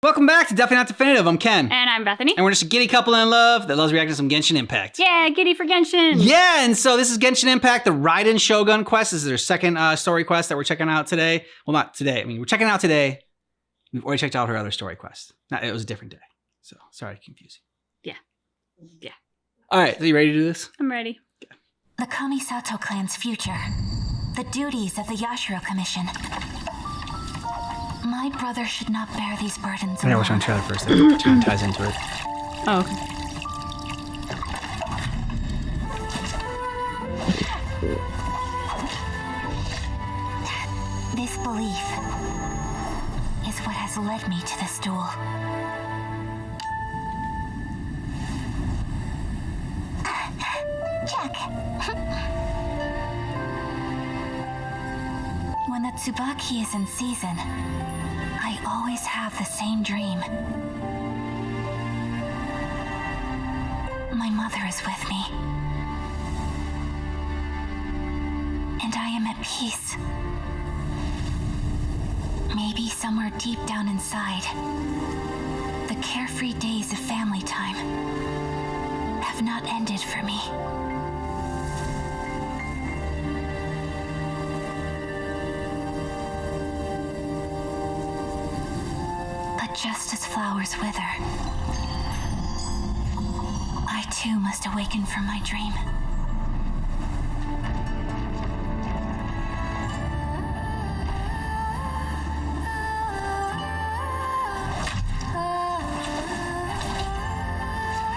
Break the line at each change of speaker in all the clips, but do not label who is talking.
Welcome back to Definitely Not Definitive. I'm Ken.
And I'm Bethany.
And we're just a giddy couple in love that loves reacting to some Genshin Impact.
Yeah, giddy for Genshin.
Yeah, and so this is Genshin Impact, the Raiden Shogun quest. This is their second story quest that we're checking out today. Well, not today. I mean, we're checking out today. We've already checked out her other story quest. It was a different day. So, sorry to confuse you.
Yeah.
All right, so you ready to do this?
I'm ready.
Okay.
The Kamisato clan's future. The duties of the Yashiro Commission. My brother should not bear these burdens
I know
alone.
which one to try first. That kind of ties into it.
Oh, okay.
This belief is what has led me to this duel. Check. When the Tsubaki is in season, I always have the same dream. My mother is with me. And I am at peace. Maybe somewhere deep down inside, the carefree days of family time have not ended for me. But just as flowers wither, I too must awaken from my dream.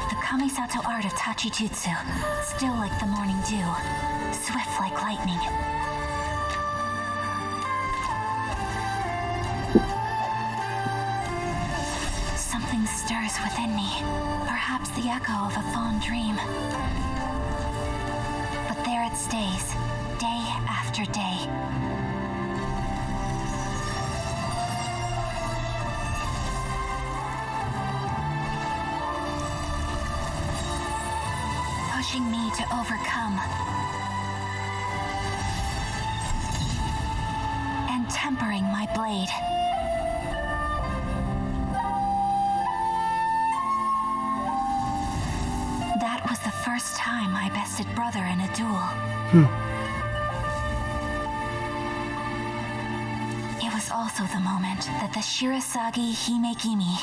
The Kamisato art of Tachijutsu, still like the morning dew, swift like lightning. Something stirs within me, perhaps the echo of a fond dream. But there it stays, day after day. Pushing me to overcome and tempering my blade. That was the first time I bested brother in a duel. It was also the moment that the Shirasagi Himegimi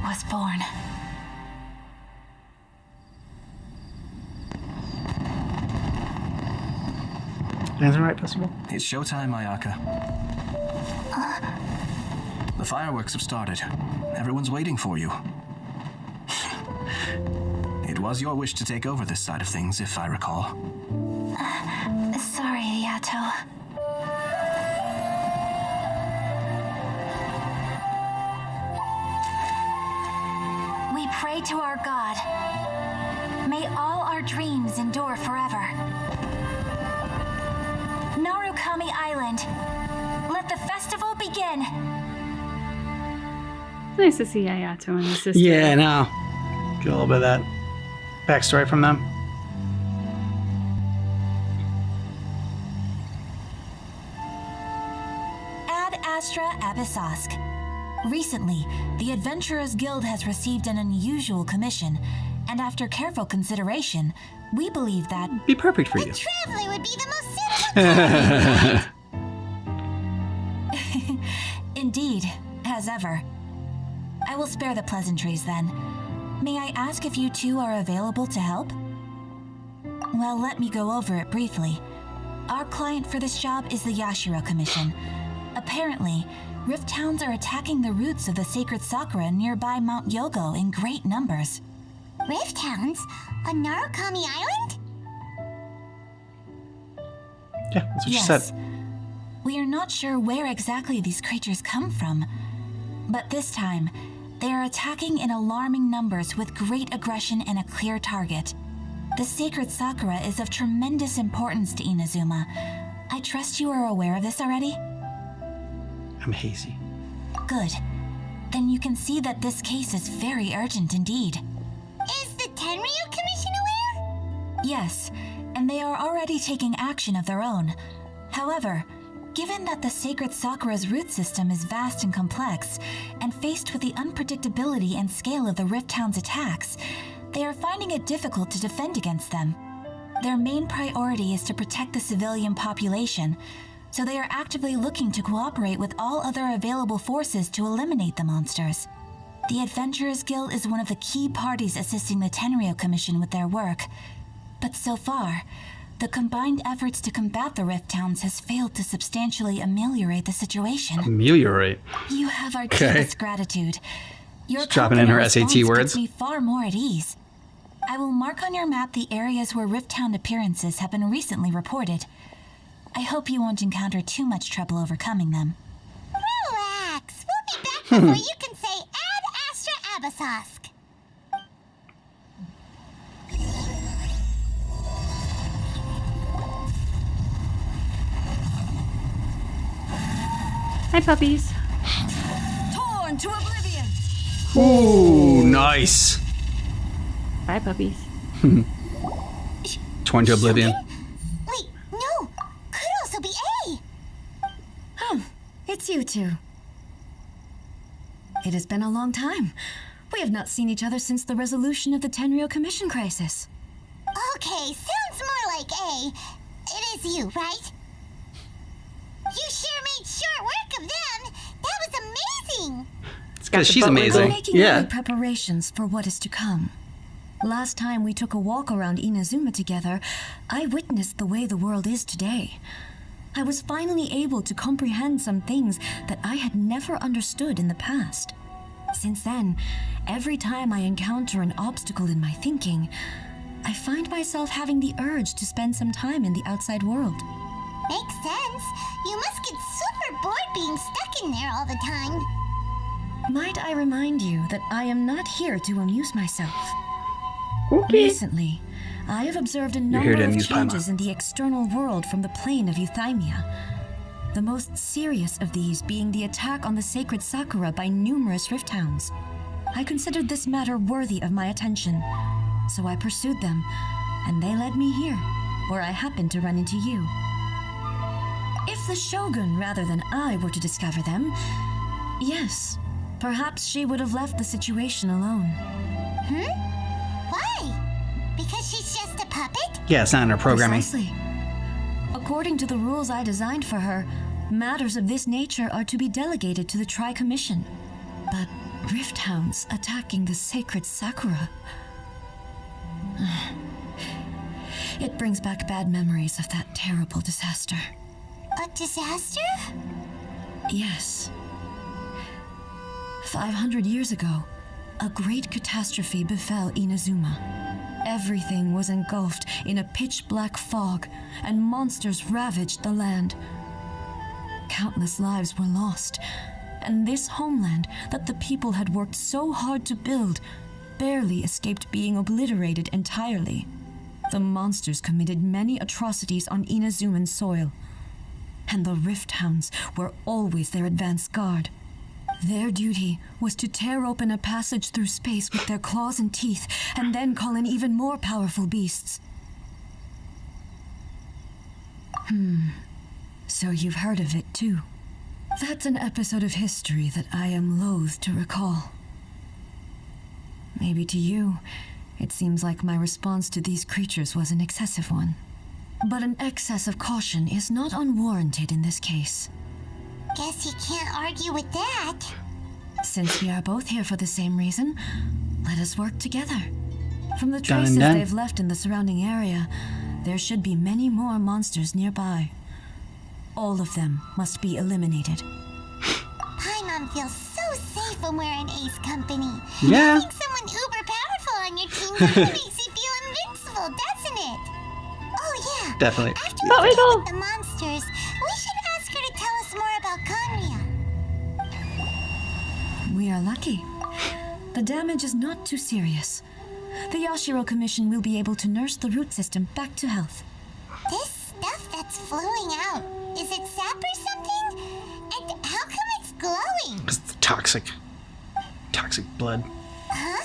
was born.
Answer right, Festival?
It's showtime, Ayaka. The fireworks have started. Everyone's waiting for you. It was your wish to take over this side of things, if I recall.
Sorry, Ayato. We pray to our God. May all our dreams endure forever. Narukami Island, let the festival begin.
It's nice to see Ayato and his sister.
Yeah, no. Get a little bit of that backstory from them.
Ad Astra Abyssosk. Recently, the Adventurers Guild has received an unusual commission, and after careful consideration, we believe that
Be perfect for you.
traveler would be the most suitable. Indeed, as ever. I will spare the pleasantries then. May I ask if you two are available to help? Well, let me go over it briefly. Our client for this job is the Yashiro Commission. Apparently, Rift Towns are attacking the roots of the sacred Sakura nearby Mount Yogo in great numbers.
Rift Towns? On Narukami Island?
Yeah, that's what she
Yes.
said.
We are not sure where exactly these creatures come from, but this time, they are attacking in alarming numbers with great aggression and a clear target. The sacred Sakura is of tremendous importance to Inazuma. I trust you are aware of this already?
I'm hazy.
Good. Then you can see that this case is very urgent indeed.
Is the Tenryu Commission aware?
Yes, and they are already taking action of their own. However, Given that the sacred Sakura's root system is vast and complex, and faced with the unpredictability and scale of the Rift Town's attacks, they are finding it difficult to defend against them. Their main priority is to protect the civilian population, so they are actively looking to cooperate with all other available forces to eliminate the monsters. The Adventurers Guild is one of the key parties assisting the Tenryou Commission with their work, but so far, the combined efforts to combat the Rift Towns has failed to substantially ameliorate the situation.
Ameliorate.
You have our deepest gratitude. Your
dropping in her
confident
SAT
response
words.
puts me far more at ease. I will mark on your map the areas where Rift Town appearances have been recently reported. I hope you won't encounter too much trouble overcoming them.
Relax. We'll be back before you can say Ad Astra Abasosk.
Hi, puppies.
Torn to oblivion!
Ooh, nice.
Bye, puppies.
Torn to oblivion.
Wait, no. Could also be A.
It's you two. It has been a long time. We have not seen each other since the resolution of the Tenryou Commission crisis.
Okay, sounds more like A. It is you, right? You sure made short work of them. That was amazing.
It's because she's
We're
amazing.
making early preparations for what is to come. Last time we took a walk around Inazuma together, I witnessed the way the world is today. I was finally able to comprehend some things that I had never understood in the past. Since then, every time I encounter an obstacle in my thinking, I find myself having the urge to spend some time in the outside world.
Makes sense. You must get super bored being stuck in there all the time.
Might I remind you that I am not here to amuse myself? Recently, I have observed a
here
number
to
of
amuse
changes
Paimon.
in the external world from the plane of Euthymia. The most serious of these being the attack on the sacred Sakura by numerous Rift Hounds. I considered this matter worthy of my attention, so I pursued them, and they led me here, where I happened to run into you. If the Shogun rather than I were to discover them, yes, perhaps she would have left the situation alone.
Why? Because she's just a puppet?
Yeah, it's not in her programming.
Precisely. According to the rules I designed for her, matters of this nature are to be delegated to the Tri-Commission. But Rift Hounds attacking the sacred Sakura... It brings back bad memories of that terrible disaster.
A disaster?
Yes. 500 years ago, a great catastrophe befell Inazuma. Everything was engulfed in a pitch-black fog, and monsters ravaged the land. Countless lives were lost, and this homeland that the people had worked so hard to build barely escaped being obliterated entirely. The monsters committed many atrocities on Inazuman soil, and the Rift Hounds were always their advance guard. Their duty was to tear open a passage through space with their claws and teeth, and then call in even more powerful beasts. So you've heard of it too. That's an episode of history that I am loath to recall. Maybe to you, it seems like my response to these creatures was an excessive one. But an excess of caution is not unwarranted in this case.
Guess you can't argue with that.
Since we are both here for the same reason, let us work together. From the
Done and
traces
done.
they've left in the surrounding area, there should be many more monsters nearby. All of them must be eliminated.
Paimon feels so safe when we're in Ace Company.
Yeah.
Having someone uber powerful on your team definitely makes you feel invincible, doesn't it? Oh yeah.
Definitely.
After
But
we
we
deal
don't-
with the monsters, we should ask her to tell us more about Conria.
We are lucky. The damage is not too serious. The Yashiro Commission will be able to nurse the root system back to health.
This stuff that's flowing out, is it sap or something? And how come it's glowing?
It's toxic. Toxic blood.
Huh?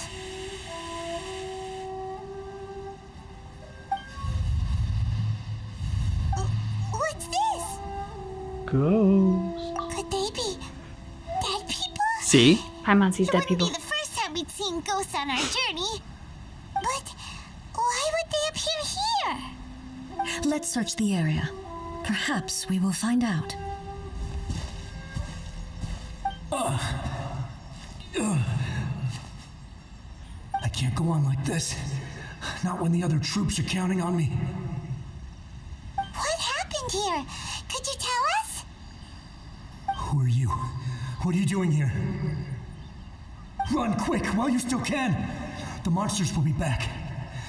What's this?
ghost.
Could they be dead people?
See?
Paimon sees
It
dead
wouldn't
people.
be the first time we'd seen ghosts on our journey. But why would they appear here?
Let's search the area. Perhaps we will find out.
I can't go on like this. Not when the other troops are counting on me.
What happened here? Could you tell us?
Who are you? What are you doing here? Run quick while you still can. The monsters will be back.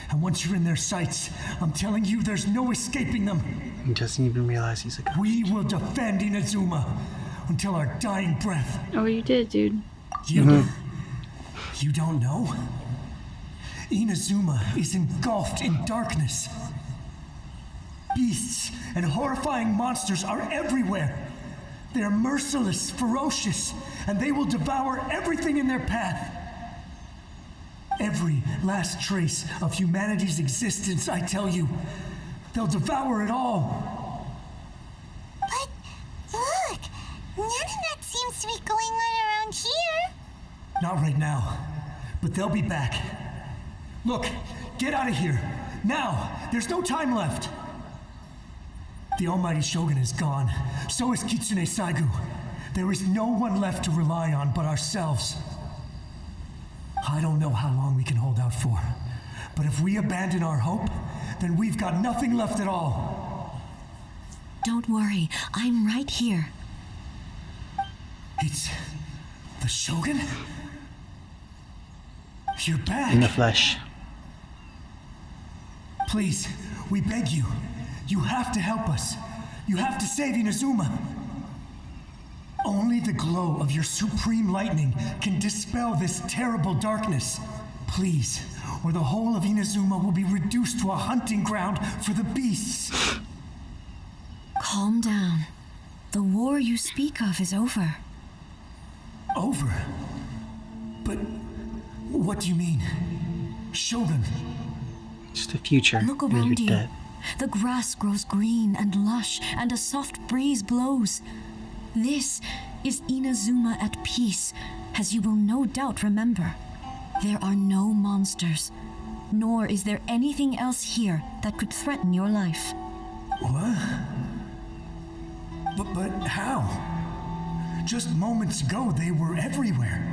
And once you're in their sights, I'm telling you, there's no escaping them.
He doesn't even realize he's a ghost.
We will defend Inazuma until our dying breath.
Oh, you did, dude.
You don't know? Inazuma is engulfed in darkness. Beasts and horrifying monsters are everywhere. They're merciless, ferocious, and they will devour everything in their path. Every last trace of humanity's existence, I tell you. They'll devour it all.
But look, none of that seems to be going on around here.
Not right now, but they'll be back. Look, get out of here. Now, there's no time left. The Almighty Shogun is gone. So is Kitsune Saigu. There is no one left to rely on but ourselves. I don't know how long we can hold out for, but if we abandon our hope, then we've got nothing left at all.
Don't worry, I'm right here.
It's the Shogun? You're back.
In the flesh.
Please, we beg you. You have to help us. You have to save Inazuma. Only the glow of your supreme lightning can dispel this terrible darkness. Please, or the whole of Inazuma will be reduced to a hunting ground for the beasts.
Calm down. The war you speak of is over.
Over? But what do you mean? Shogun?
It's the future.
Look
and
around
you're
you.
dead.
The grass grows green and lush, and a soft breeze blows. This is Inazuma at peace, as you will no doubt remember. There are no monsters, nor is there anything else here that could threaten your life.
What? But how? Just moments ago, they were everywhere.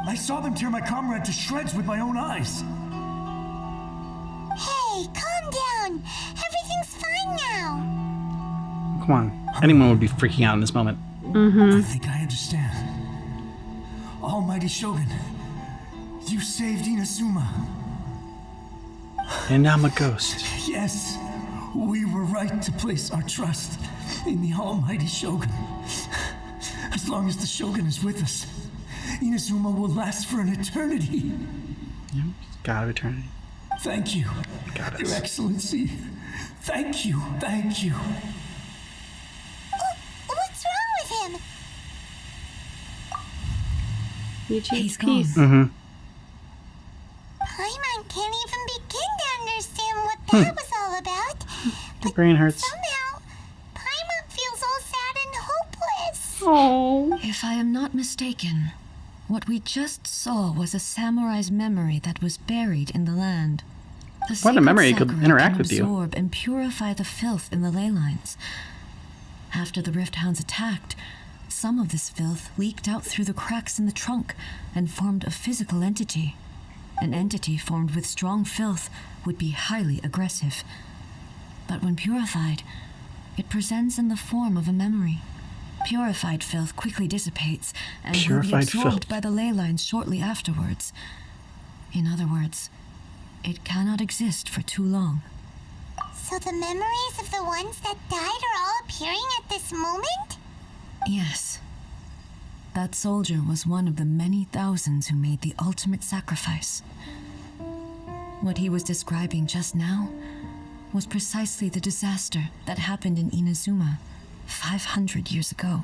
I saw them tear my comrade to shreds with my own eyes.
Hey, calm down. Everything's fine now.
Come on. Anyone would be freaking out in this moment.
I think I understand. Almighty Shogun, you saved Inazuma.
And now I'm a ghost.
Yes, we were right to place our trust in the Almighty Shogun. As long as the Shogun is with us, Inazuma will last for an eternity.
Yep. God of eternity.
Thank you,
Got us.
Your Excellency. Thank you, thank you.
What's wrong with him?
You choose
He's gone.
peace.
Mm-hmm.
Paimon can't even begin to understand what that was all about.
The brain hurts.
Somehow, Paimon feels all sad and hopeless.
Oh.
If I am not mistaken, what we just saw was a samurai's memory that was buried in the land. The
What a
sacred
memory could
sakura
interact
can
with you.
absorb and purify the filth in the ley lines. After the Rift Hounds attacked, some of this filth leaked out through the cracks in the trunk and formed a physical entity. An entity formed with strong filth would be highly aggressive. But when purified, it presents in the form of a memory. Purified filth quickly dissipates and will be
Purified
absorbed
filth.
by the ley lines shortly afterwards. In other words, it cannot exist for too long.
So the memories of the ones that died are all appearing at this moment?
Yes. That soldier was one of the many thousands who made the ultimate sacrifice. What he was describing just now was precisely the disaster that happened in Inazuma 500 years ago.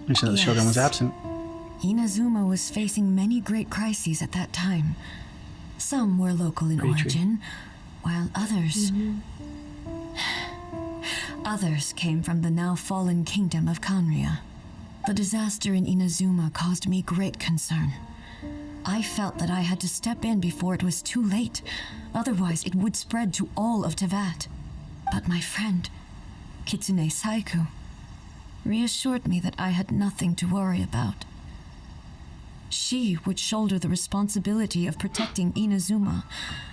You said the Shogun was
Yes.
absent.
Inazuma was facing many great crises at that time. Some were local in
Pretty true.
origin, while others... Others came from the now fallen kingdom of Kanria. The disaster in Inazuma caused me great concern. I felt that I had to step in before it was too late, otherwise it would spread to all of Teyvat. But my friend, Kitsune Saiku, reassured me that I had nothing to worry about. She would shoulder the responsibility of protecting Inazuma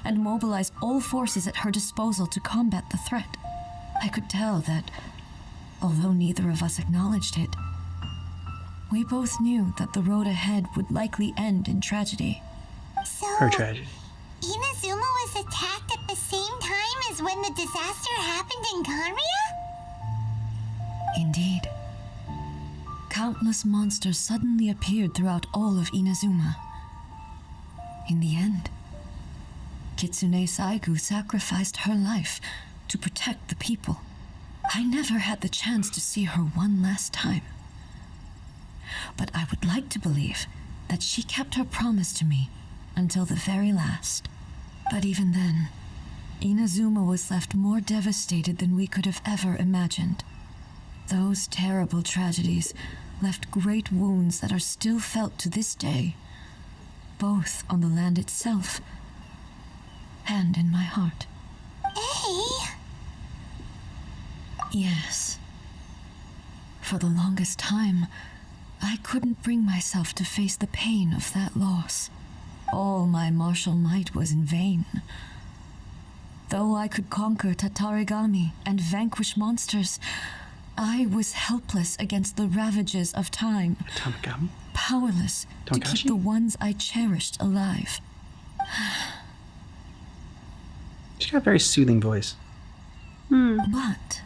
and mobilize all forces at her disposal to combat the threat. I could tell that, although neither of us acknowledged it, we both knew that the road ahead would likely end in tragedy.
So,
Her tragedy.
Inazuma was attacked at the same time as when the disaster happened in Kanria?
Indeed. Countless monsters suddenly appeared throughout all of Inazuma. In the end, Kitsune Saiku sacrificed her life to protect the people. I never had the chance to see her one last time. But I would like to believe that she kept her promise to me until the very last. But even then, Inazuma was left more devastated than we could have ever imagined. Those terrible tragedies left great wounds that are still felt to this day, both on the land itself and in my heart.
Hey!
Yes. For the longest time, I couldn't bring myself to face the pain of that loss. All my martial might was in vain. Though I could conquer Tatarigami and vanquish monsters, I was helpless against the ravages of time.
Tamagami?
Powerless to
Tamagotchi?
keep the ones I cherished alive.
She's got a very soothing voice.
But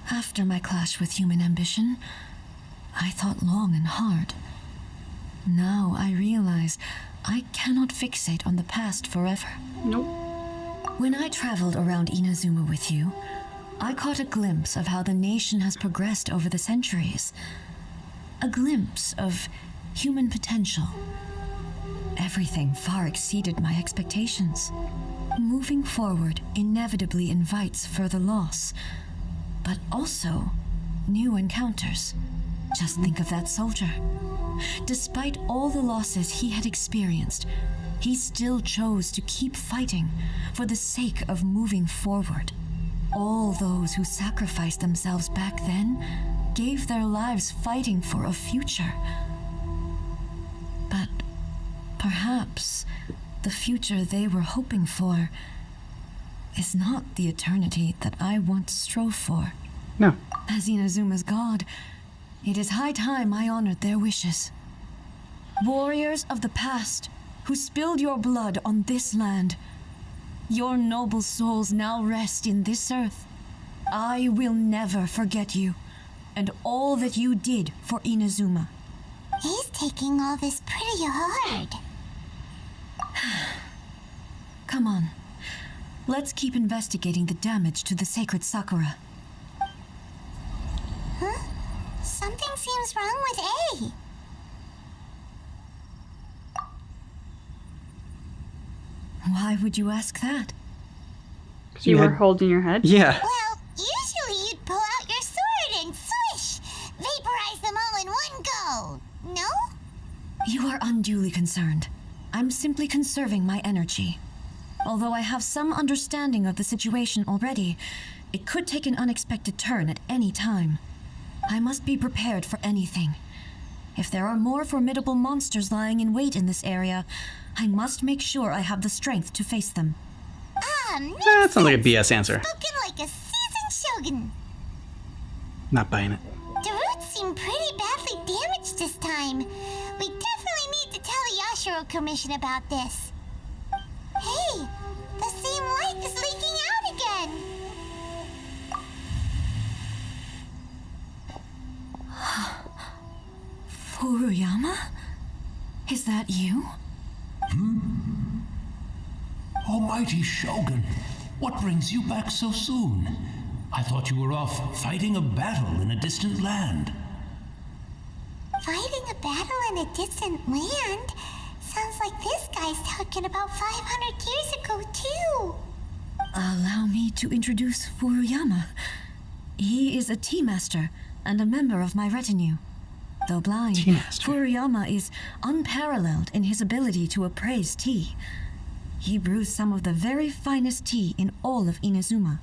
after my clash with human ambition, I thought long and hard. Now I realize I cannot fixate on the past forever.
Nope.
When I traveled around Inazuma with you, I caught a glimpse of how the nation has progressed over the centuries. A glimpse of human potential. Everything far exceeded my expectations. Moving forward inevitably invites further loss, but also new encounters. Just think of that soldier. Despite all the losses he had experienced, he still chose to keep fighting for the sake of moving forward. All those who sacrificed themselves back then gave their lives fighting for a future. But perhaps the future they were hoping for is not the eternity that I once strove for.
No.
As Inazuma's god, it is high time I honored their wishes. Warriors of the past who spilled your blood on this land, your noble souls now rest in this earth. I will never forget you and all that you did for Inazuma.
He's taking all this pretty hard.
Come on, let's keep investigating the damage to the sacred Sakura.
Huh? Something seems wrong with A.
Why would you ask that?
You were holding your head?
Yeah.
Well, usually you'd pull out your sword and swish! Vaporize them all in one go! No?
You are unduly concerned. I'm simply conserving my energy. Although I have some understanding of the situation already, it could take an unexpected turn at any time. I must be prepared for anything. If there are more formidable monsters lying in wait in this area, I must make sure I have the strength to face them.
Ah,
That sounds like a BS answer.
spoken like a seasoned shogun.
Not buying it.
The roots seem pretty badly damaged this time. We definitely need to tell the Yashiro Commission about this. Hey, the same light is leaking out again.
Furuyama? Is that you?
Almighty Shogun, what brings you back so soon? I thought you were off fighting a battle in a distant land.
Fighting a battle in a distant land? Sounds like this guy's talking about 500 years ago, too.
Allow me to introduce Furuyama. He is a tea master and a member of my retinue. Though blind, Furuyama is unparalleled in his ability to appraise tea. He brews some of the very finest tea in all of Inazuma.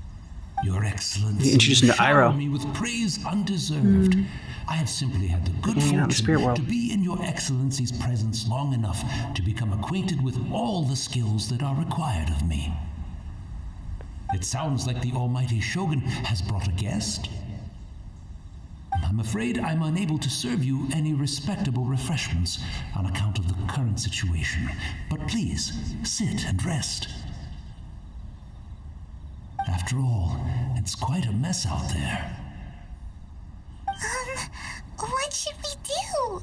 Your Excellency,
You introduced him to
shower
Iroh.
me with praise undeserved. I have simply had the good
Hanging out in the spirit
fortune
world.
to be in Your Excellency's presence long enough to become acquainted with all the skills that are required of me. It sounds like the almighty Shogun has brought a guest. I'm afraid I'm unable to serve you any respectable refreshments on account of the current situation, but please, sit and rest. After all, it's quite a mess out there.
What should we do?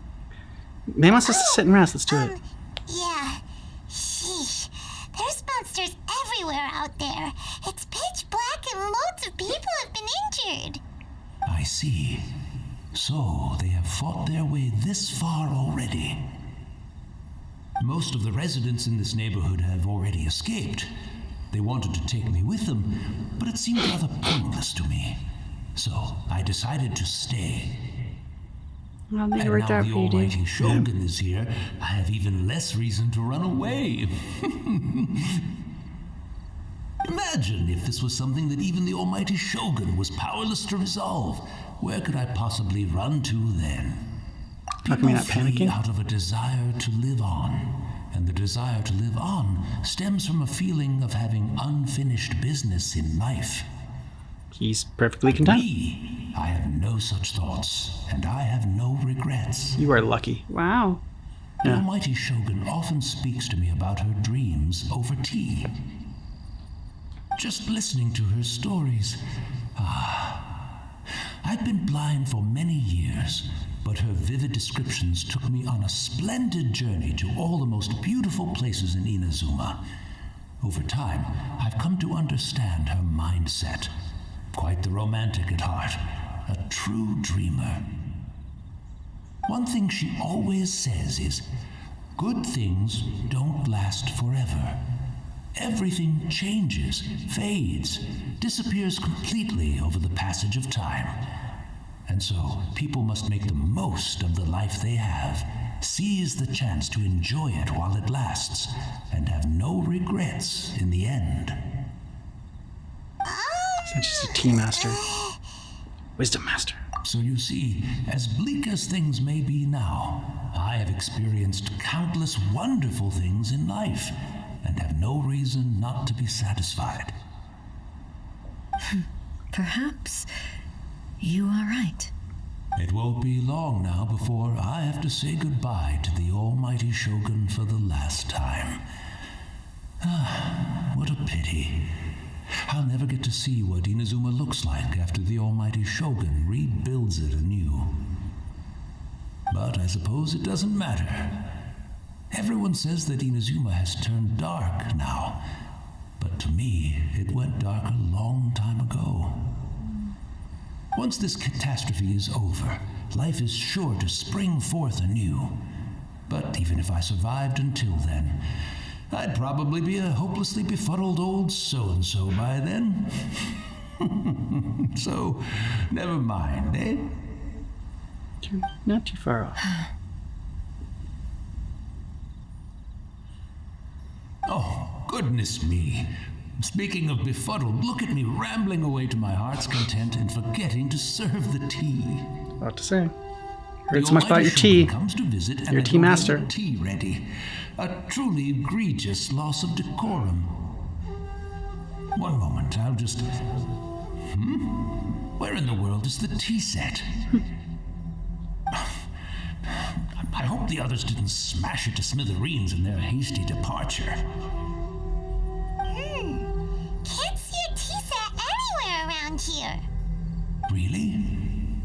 Man wants us to sit and rest. Let's do it.
Yeah. Sheesh. There's monsters everywhere out there. It's pitch black and loads of people have been injured.
I see. So they have fought their way this far already. Most of the residents in this neighborhood have already escaped. They wanted to take me with them, but it seemed rather pointless to me. So I decided to stay.
Well, they
And
worked
now
out
the
for you, dude.
almighty Shogun is here, I have even less reason to run away. Imagine if this was something that even the almighty Shogun was powerless to resolve. Where could I possibly run to then?
How come you're not
People flee
panicking?
out of a desire to live on. And the desire to live on stems from a feeling of having unfinished business in life.
He's perfectly content.
Me, I have no such thoughts, and I have no regrets.
You are lucky.
Wow.
The
Yeah.
almighty Shogun often speaks to me about her dreams over tea. Just listening to her stories. I've been blind for many years, but her vivid descriptions took me on a splendid journey to all the most beautiful places in Inazuma. Over time, I've come to understand her mindset. Quite the romantic at heart, a true dreamer. One thing she always says is, good things don't last forever. Everything changes, fades, disappears completely over the passage of time. And so, people must make the most of the life they have, seize the chance to enjoy it while it lasts, and have no regrets in the end.
He's not just a tea master. Wisdom master.
So you see, as bleak as things may be now, I have experienced countless wonderful things in life, and have no reason not to be satisfied.
Perhaps you are right.
It won't be long now before I have to say goodbye to the almighty Shogun for the last time. What a pity. I'll never get to see what Inazuma looks like after the almighty Shogun rebuilds it anew. But I suppose it doesn't matter. Everyone says that Inazuma has turned dark now, but to me, it went dark a long time ago. Once this catastrophe is over, life is sure to spring forth anew. But even if I survived until then, I'd probably be a hopelessly befuddled old so-and-so by then. So, never mind, eh?
Not too far off.
Oh, goodness me. Speaking of befuddled, look at me rambling away to my heart's content and forgetting to serve the tea.
About to say. Heard
The
so much about
almighty
your tea.
Shogun comes to visit and
Your
I
tea
don't have
master.
the tea ready. A truly egregious loss of decorum. One moment, I'll just... Where in the world is the tea set? I hope the others didn't smash it to smithereens in their hasty departure.
Can't see a tea set anywhere around here.
Really?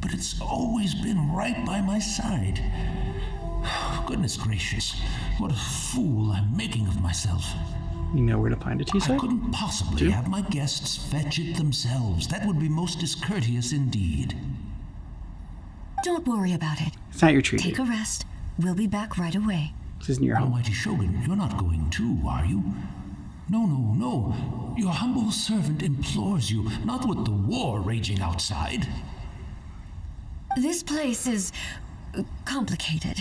But it's always been right by my side. Goodness gracious, what a fool I'm making of myself.
You know where to find a tea
I
set?
couldn't possibly have my guests fetch it themselves. That would be most discourteous indeed.
Don't worry about it.
It's not your treat.
Take a rest. We'll be back right away.
This isn't your home.
Almighty Shogun, you're not going too, are you? No. Your humble servant implores you, not with the war raging outside.
This place is complicated.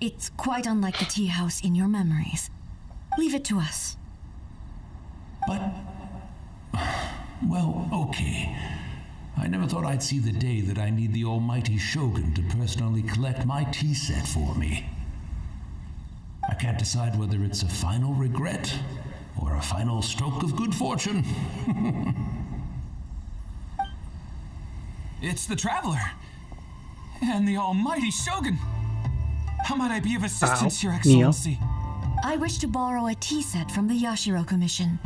It's quite unlike the tea house in your memories. Leave it to us.
But, well, okay. I never thought I'd see the day that I need the almighty Shogun to personally collect my tea set for me. I can't decide whether it's a final regret or a final stroke of good fortune.
It's the Traveler. And the almighty Shogun. How might I be of assistance, Your Excellency?
I wish to borrow a tea set from the Yashiro Commission.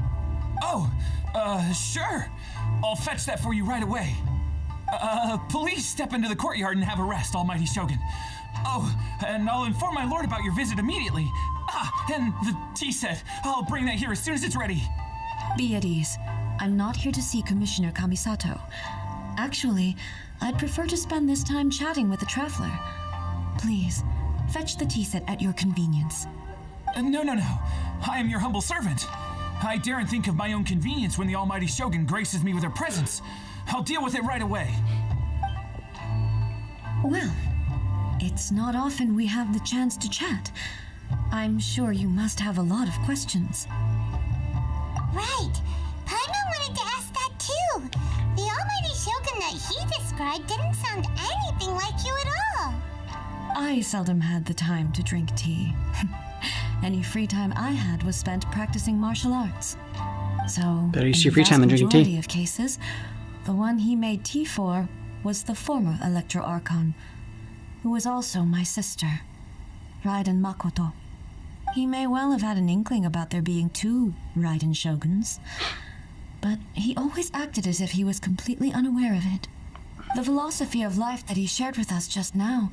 Oh, sure. I'll fetch that for you right away. Please step into the courtyard and have a rest, almighty Shogun. Oh, and I'll inform my lord about your visit immediately. And the tea set. I'll bring that here as soon as it's ready.
Be at ease. I'm not here to see Commissioner Kamisato. Actually, I'd prefer to spend this time chatting with the Traveler. Please, fetch the tea set at your convenience.
No. I am your humble servant. I daren't think of my own convenience when the almighty Shogun graces me with her presence. I'll deal with it right away.
Well, it's not often we have the chance to chat. I'm sure you must have a lot of questions.
Right. Paimon wanted to ask that too. The almighty Shogun that he described didn't sound anything like you at all.
I seldom had the time to drink tea. Any free time I had was spent practicing martial arts. So,
Better use
in
your free
the
time than
vast
drinking tea.
majority of cases, the one he made tea for was the former Electro Archon, who was also my sister, Raiden Makoto. He may well have had an inkling about there being two Raiden Shoguns, but he always acted as if he was completely unaware of it. The philosophy of life that he shared with us just now,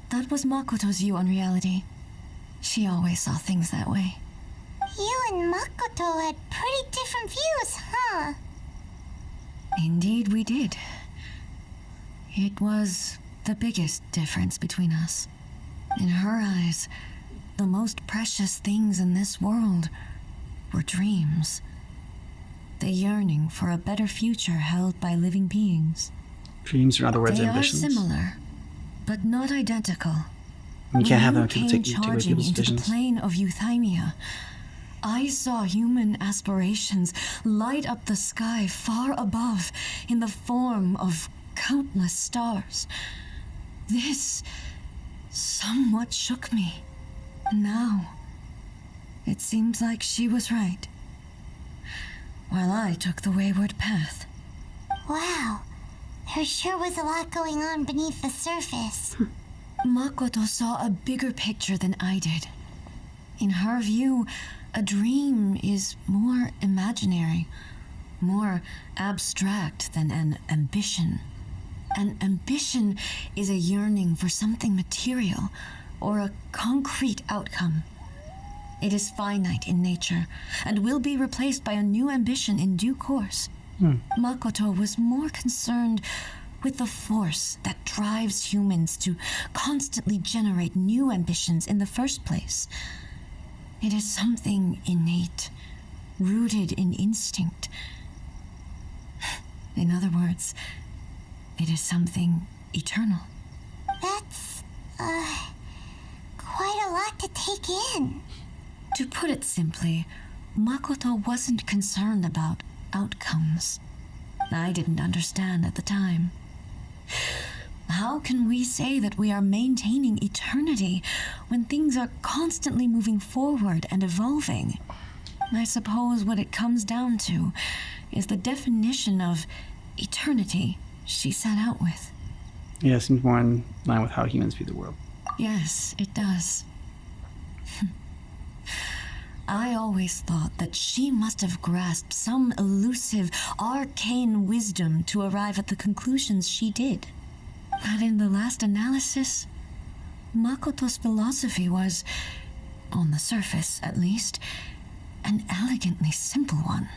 that was Makoto's view on reality. She always saw things that way.
You and Makoto had pretty different views, huh?
Indeed we did. It was the biggest difference between us. In her eyes, the most precious things in this world were dreams. The yearning for a better future held by living beings.
Dreams, or in other words,
They
ambitions.
are similar, but not identical.
You can't have them
When
if you
you
take
came
away
charging
people's
into the
visions.
plane of euthymia, I saw human aspirations light up the sky far above in the form of countless stars. This somewhat shook me. Now, it seems like she was right, while I took the wayward path.
Wow. There sure was a lot going on beneath the surface.
Makoto saw a bigger picture than I did. In her view, a dream is more imaginary, more abstract than an ambition. An ambition is a yearning for something material or a concrete outcome. It is finite in nature and will be replaced by a new ambition in due course. Makoto was more concerned with the force that drives humans to constantly generate new ambitions in the first place. It is something innate, rooted in instinct. In other words, it is something eternal.
That's, quite a lot to take in.
To put it simply, Makoto wasn't concerned about outcomes. I didn't understand at the time. How can we say that we are maintaining eternity when things are constantly moving forward and evolving? I suppose what it comes down to is the definition of eternity she set out with.
Yeah, it seems more in line with how humans view the world.
Yes, it does. I always thought that she must have grasped some elusive, arcane wisdom to arrive at the conclusions she did. But in the last analysis, Makoto's philosophy was, on the surface at least, an elegantly simple one.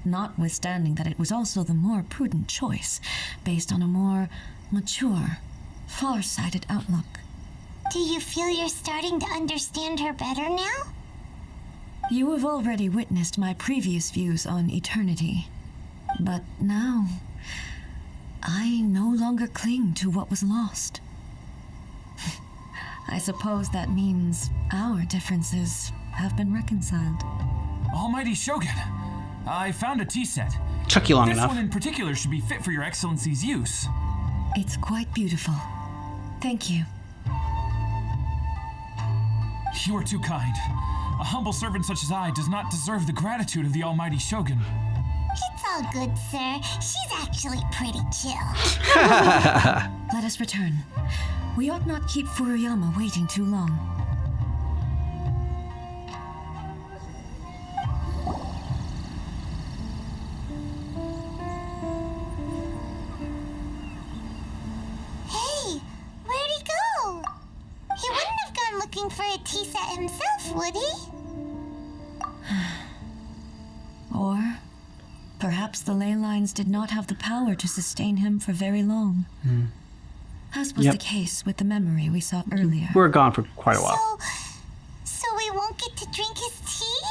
Notwithstanding that it was also the more prudent choice, based on a more mature, far-sighted outlook.
Do you feel you're starting to understand her better now?
You have already witnessed my previous views on eternity. But now, I no longer cling to what was lost. I suppose that means our differences have been reconciled.
Almighty Shogun, I found a tea set.
Took you long
This
enough.
one in particular should be fit for your excellency's use.
It's quite beautiful. Thank you.
You are too kind. A humble servant such as I does not deserve the gratitude of the Almighty Shogun.
It's all good, sir. She's actually pretty chill.
Let us return. We ought not keep Furuyama waiting too long.
Hey, where'd he go? He wouldn't have gone looking for a tea set himself, would he?
Or perhaps the ley lines did not have the power to sustain him for very long. As was
Yep.
the case with the memory we saw earlier.
We're gone for quite a while.
So we won't get to drink his tea?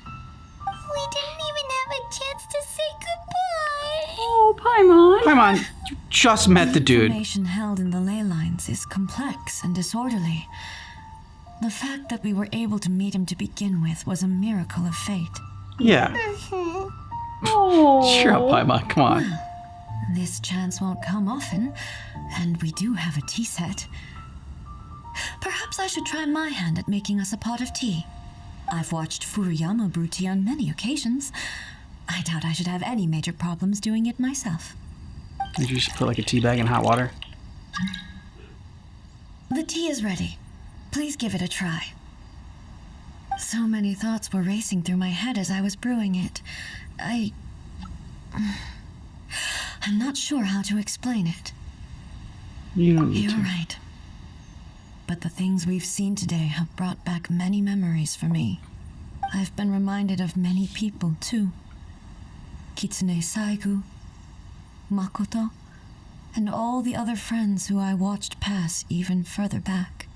We didn't even have a chance to say goodbye.
Oh, Paimon.
Paimon, you just met the dude.
Information held in the ley lines is complex and disorderly. The fact that we were able to meet him to begin with was a miracle of fate.
Yeah.
Oh.
Cheer up, Paimon. Come on.
This chance won't come often, and we do have a tea set. Perhaps I should try my hand at making us a pot of tea. I've watched Furuyama brew tea on many occasions. I doubt I should have any major problems doing it myself.
Did you just put like a tea bag in hot water?
The tea is ready. Please give it a try. So many thoughts were racing through my head as I was brewing it. I'm not sure how to explain it.
You don't need
You're
to.
right. But the things we've seen today have brought back many memories for me. I've been reminded of many people, too. Kitsune Saigu, Makoto, and all the other friends who I watched pass even further back.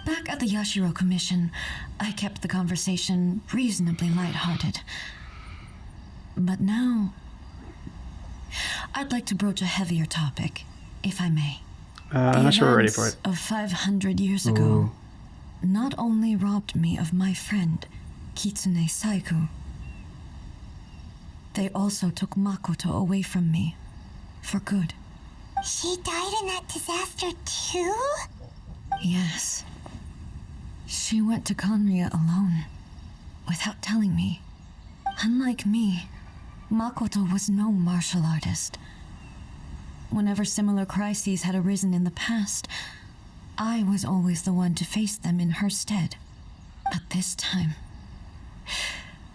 Back at the Yashiro Commission, I kept the conversation reasonably lighthearted. But now, I'd like to broach a heavier topic, if I may.
I'm not sure we're ready for it.
Of 500 years ago, not only robbed me of my friend, Kitsune Saigu, they also took Makoto away from me, for good.
She died in that disaster too?
Yes. She went to Conria alone, without telling me. Unlike me, Makoto was no martial artist. Whenever similar crises had arisen in the past, I was always the one to face them in her stead. But this time,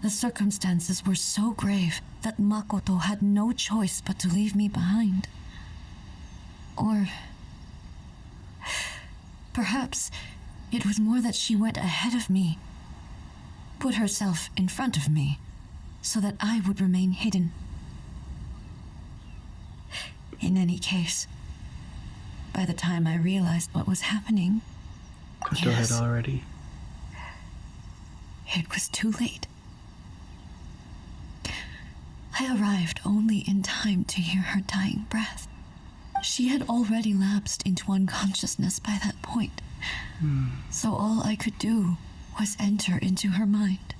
the circumstances were so grave that Makoto had no choice but to leave me behind. Or perhaps it was more that she went ahead of me, put herself in front of me, so that I would remain hidden. In any case, by the time I realized what was happening,
Go ahead already.
it was too late. I arrived only in time to hear her dying breath. She had already lapsed into unconsciousness by that point, so all I could do was enter into her mind.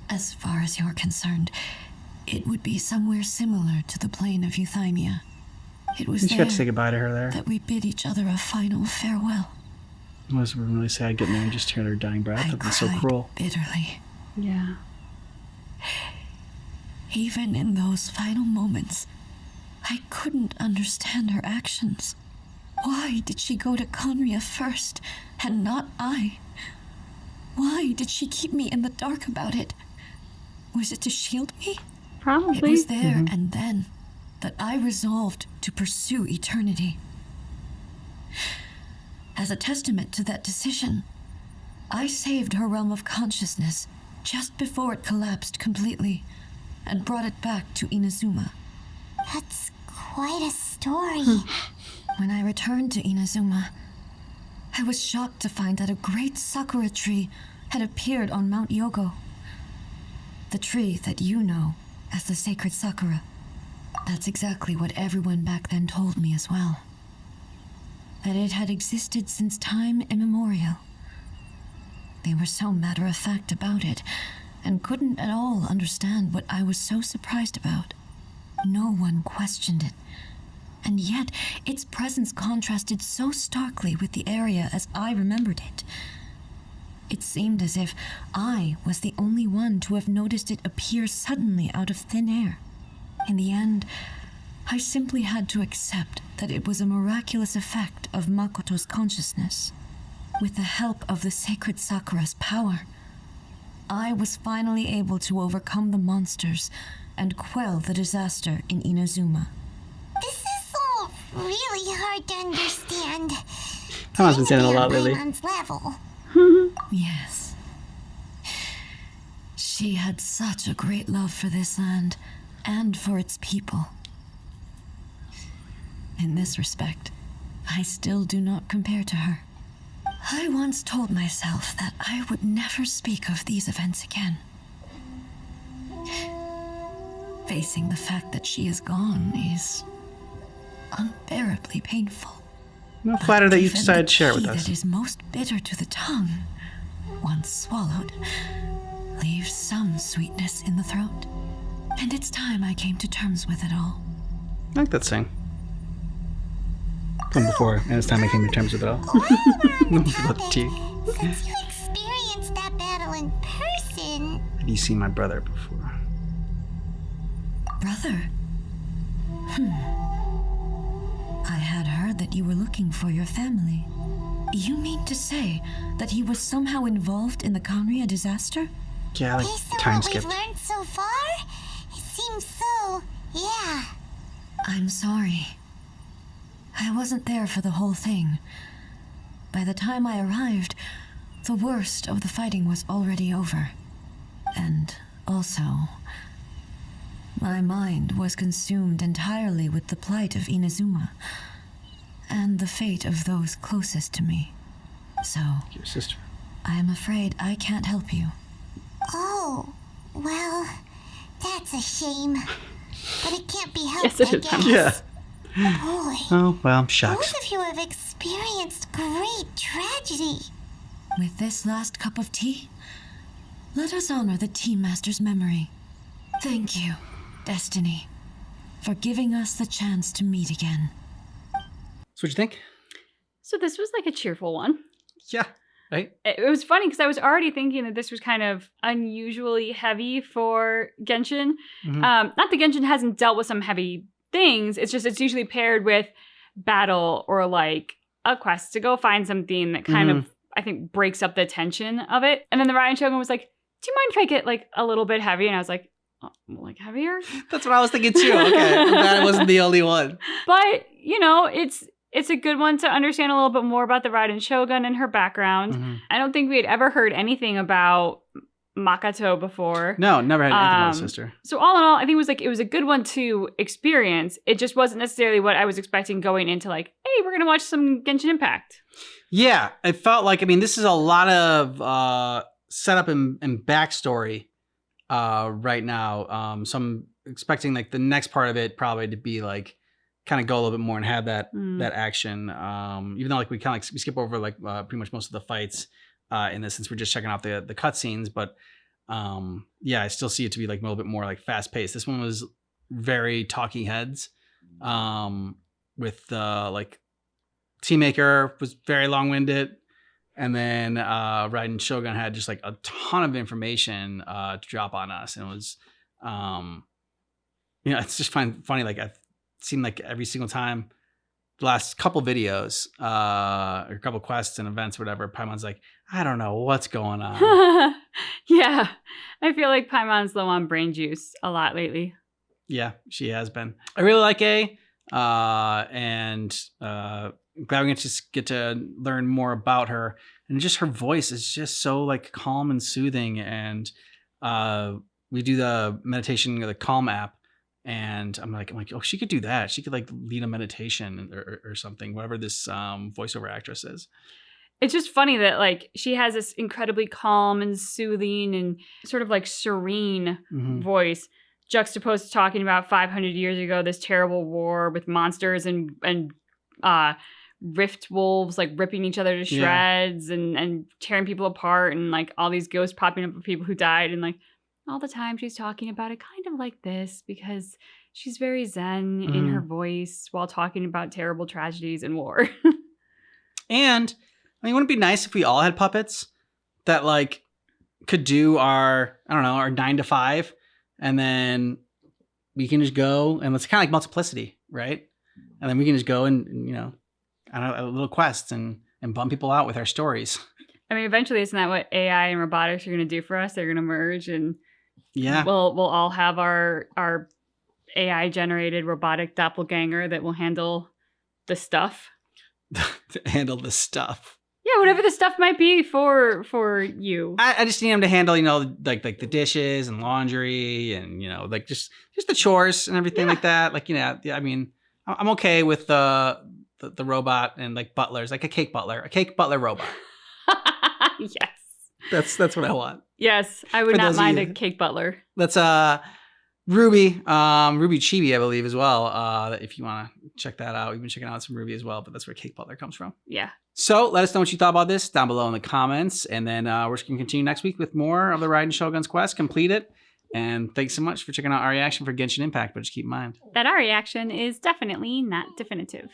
As far as you're concerned, it would be somewhere similar to the plane of Euthymia. It was
You just got to say
there
goodbye to her there.
that we bid each other a final farewell.
It was really sad getting there and just hearing her dying breath.
I
That'd been so
cried
cruel.
bitterly.
Yeah.
Even in those final moments, I couldn't understand her actions. Why did she go to Conria first, and not I? Why did she keep me in the dark about it? Was it to shield me?
Probably.
It was there and then that I resolved to pursue eternity. As a testament to that decision, I saved her realm of consciousness just before it collapsed completely and brought it back to Inazuma.
That's quite a story.
When I returned to Inazuma, I was shocked to find that a great sakura tree had appeared on Mount Yogo. The tree that you know as the sacred sakura. That's exactly what everyone back then told me as well. That it had existed since time immemorial. They were so matter-of-fact about it, and couldn't at all understand what I was so surprised about. No one questioned it, and yet its presence contrasted so starkly with the area as I remembered it. It seemed as if I was the only one to have noticed it appear suddenly out of thin air. In the end, I simply had to accept that it was a miraculous effect of Makoto's consciousness. With the help of the sacred Sakura's power, I was finally able to overcome the monsters and quell the disaster in Inazuma.
This is all really hard to understand.
Paimon's been saying it a lot lately.
Paimon's level.
Yes. She had such a great love for this land and for its people. In this respect, I still do not compare to her. I once told myself that I would never speak of these events again. Facing the fact that she is gone is unbearably painful.
I'm flattered that you
Even
decided
the
to share it with
tea
us.
that is most bitter to the tongue, once swallowed, leaves some sweetness in the throat. And it's time I came to terms with it all.
I like that saying. From before, and it's time I came to terms with it all.
While
No,
we're on
about
the
tea.
topic, since you experienced that battle in person,
Have you seen my brother before?
Brother? I had heard that you were looking for your family. You mean to say that he was somehow involved in the Kanria disaster?
Yeah, like
based on
time
what
skip.
we've learned so far, it seems so, yeah.
I'm sorry. I wasn't there for the whole thing. By the time I arrived, the worst of the fighting was already over. And also, my mind was consumed entirely with the plight of Inazuma and the fate of those closest to me. So,
Your sister.
I am afraid I can't help you.
Oh, well, that's a shame. But it can't be helped,
Yes, it
I
is.
guess.
Yeah.
Boy,
Oh, well, I'm shocked.
both of you have experienced great tragedy.
With this last cup of tea, let us honor the Tea Master's memory. Thank you, Destiny, for giving us the chance to meet again.
So what'd you think?
So this was like a cheerful one.
Yeah. Right?
It was funny because I was already thinking that this was kind of unusually heavy for Genshin.
Mhm.
Not that Genshin hasn't dealt with some heavy things. It's just it's usually paired with battle or like a quest to go find something that kind of, I think, breaks up the tension of it. And then the Raiden Shogun was like, do you mind if I get like a little bit heavy? And I was like, oh, like heavier?
That's what I was thinking too. Okay. I'm glad I wasn't the only one.
But, you know, it's a good one to understand a little bit more about the Raiden Shogun and her background.
Mhm.
I don't think we had ever heard anything about Makoto before.
No, never had anything about a
Um,
sister.
So all in all, I think it was a good one to experience. It just wasn't necessarily what I was expecting going into like, hey, we're gonna watch some Genshin Impact.
Yeah, it felt like, I mean, this is a lot of setup and backstory right now. So I'm expecting like the next part of it probably to be like kind of go a little bit more and have that that action. Even though like we kind of like we skip over like pretty much most of the fights in this since we're just checking out the cutscenes, but yeah, I still see it to be like a little bit more like fast paced. This one was very talking heads with like Teammaker was very long winded. And then Raiden Shogun had just like a ton of information to drop on us. And it was, you know, it's just funny. Like I've seen like every single time the last couple videos or a couple quests and events, whatever, Paimon's like, I don't know what's going on.
Yeah. I feel like Paimon's low on brain juice a lot lately.
Yeah, she has been. I really like A. And glad we get to learn more about her, and just her voice is just so like calm and soothing. And we do the meditation, the Calm app, and I'm like, oh, she could do that. She could like lead a meditation or something, whatever this voiceover actress is.
It's just funny that like she has this incredibly calm and soothing and sort of like serene voice juxtaposed to talking about 500 years ago, this terrible war with monsters and rift wolves like ripping each other to shreds and tearing people apart, and like all these ghosts popping up of people who died, and like all the time she's talking about it kind of like this because she's very zen in her voice while talking about terrible tragedies and war.
And I mean, wouldn't it be nice if we all had puppets that like could do our, I don't know, our 9 to 5, and then we can just go, and it's kind of like multiplicity, right? And then we can just go and you know, I don't know, little quests and bum people out with our stories.
I mean, eventually, isn't that what AI and robotics are going to do for us? They're going to merge, and we'll all have our AI generated robotic doppelganger that will handle the stuff.
Handle the stuff.
Yeah, whatever the stuff might be for you.
I just need him to handle, you know, like the dishes and laundry and, you know, like just the chores and everything like that. Like, you know, I mean, I'm okay with the robot and like butlers, like a cake butler robot.
Yes.
That's what I want.
Yes, I would not mind a cake butler.
That's Ruby Chibi, I believe, as well. If you want to check that out, we've been checking out some Ruby as well, but that's where Cake Butler comes from.
Yeah.
So let us know what you thought about this down below in the comments, and then we're just going to continue next week with more of the Raiden Shogun's quest. Complete it, and thanks so much for checking out our reaction for Genshin Impact. But just keep in mind
that our reaction is definitely not definitive.